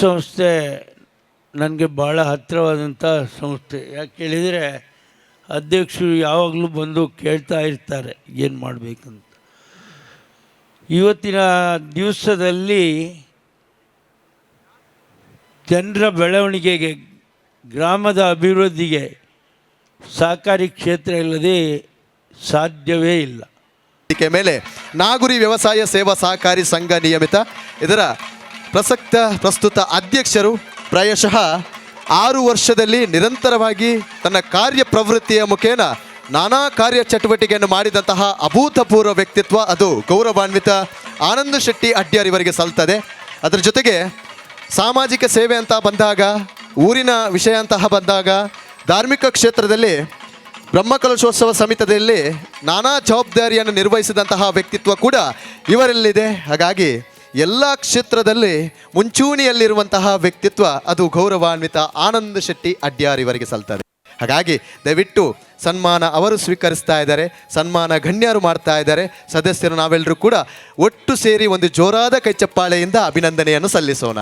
ಸಂಸ್ಥೆ ನನಗೆ ಭಾಳ ಹತ್ತಿರವಾದಂಥ ಸಂಸ್ಥೆ. ಯಾಕೆ ಹೇಳಿದರೆ ಅಧ್ಯಕ್ಷರು ಯಾವಾಗಲೂ ಬಂದು ಕೇಳ್ತಾ ಇರ್ತಾರೆ ಏನು ಮಾಡಬೇಕಂತ. ಇವತ್ತಿನ ದಿವಸದಲ್ಲಿ ಜನರ ಬೆಳವಣಿಗೆಗೆ, ಗ್ರಾಮದ ಅಭಿವೃದ್ಧಿಗೆ ಸಹಕಾರಿ ಕ್ಷೇತ್ರ ಇಲ್ಲದೆ ಸಾಧ್ಯವೇ ಇಲ್ಲ. ಮೇಲೆ ನಾಗುರಿ ವ್ಯವಸಾಯ ಸೇವಾ ಸಹಕಾರಿ ಸಂಘ ನಿಯಮಿತ ಇದರ ಪ್ರಸ್ತುತ ಅಧ್ಯಕ್ಷರು ಪ್ರಾಯಶಃ 6 ವರ್ಷದಲ್ಲಿ ನಿರಂತರವಾಗಿ ತನ್ನ ಕಾರ್ಯಪ್ರವೃತ್ತಿಯ ಮುಖೇನ ನಾನಾ ಕಾರ್ಯ ಚಟುವಟಿಕೆಯನ್ನು ಮಾಡಿದಂತಹ ಅಭೂತಪೂರ್ವ ವ್ಯಕ್ತಿತ್ವ ಅದು ಗೌರವಾನ್ವಿತ ಆನಂದ ಶೆಟ್ಟಿ ಅಡ್ಯಾರ್ ಇವರಿಗೆ ಸಲ್ತದೆ. ಅದರ ಜೊತೆಗೆ ಸಾಮಾಜಿಕ ಸೇವೆ ಅಂತ ಬಂದಾಗ, ಊರಿನ ವಿಷಯ ಅಂತ ಬಂದಾಗ, ಧಾರ್ಮಿಕ ಕ್ಷೇತ್ರದಲ್ಲಿ ಬ್ರಹ್ಮಕಲಶೋತ್ಸವ ಸಮಿತಿಯಲ್ಲಿ ನಾನಾ ಜವಾಬ್ದಾರಿಯನ್ನು ನಿರ್ವಹಿಸಿದಂತಹ ವ್ಯಕ್ತಿತ್ವ ಕೂಡ ಇವರಲ್ಲಿದೆ. ಹಾಗಾಗಿ ಎಲ್ಲ ಕ್ಷೇತ್ರದಲ್ಲಿ ಮುಂಚೂಣಿಯಲ್ಲಿರುವಂತಹ ವ್ಯಕ್ತಿತ್ವ ಅದು ಗೌರವಾನ್ವಿತ ಆನಂದ ಶೆಟ್ಟಿ ಅಡ್ಯಾರ್ ಇವರಿಗೆ ಸಲ್ತದೆ. ಹಾಗಾಗಿ ದಯವಿಟ್ಟು ಸನ್ಮಾನ ಅವರು ಸ್ವೀಕರಿಸ್ತಾ ಇದ್ದಾರೆ, ಸನ್ಮಾನ ಗಣ್ಯರು ಮಾಡ್ತಾ ಇದ್ದಾರೆ. ಸದಸ್ಯರು ನಾವೆಲ್ಲರೂ ಕೂಡ ಒಟ್ಟು ಸೇರಿ ಒಂದು ಜೋರಾದ ಕೈಚಪ್ಪಾಳೆಯಿಂದ ಅಭಿನಂದನೆಯನ್ನು ಸಲ್ಲಿಸೋಣ.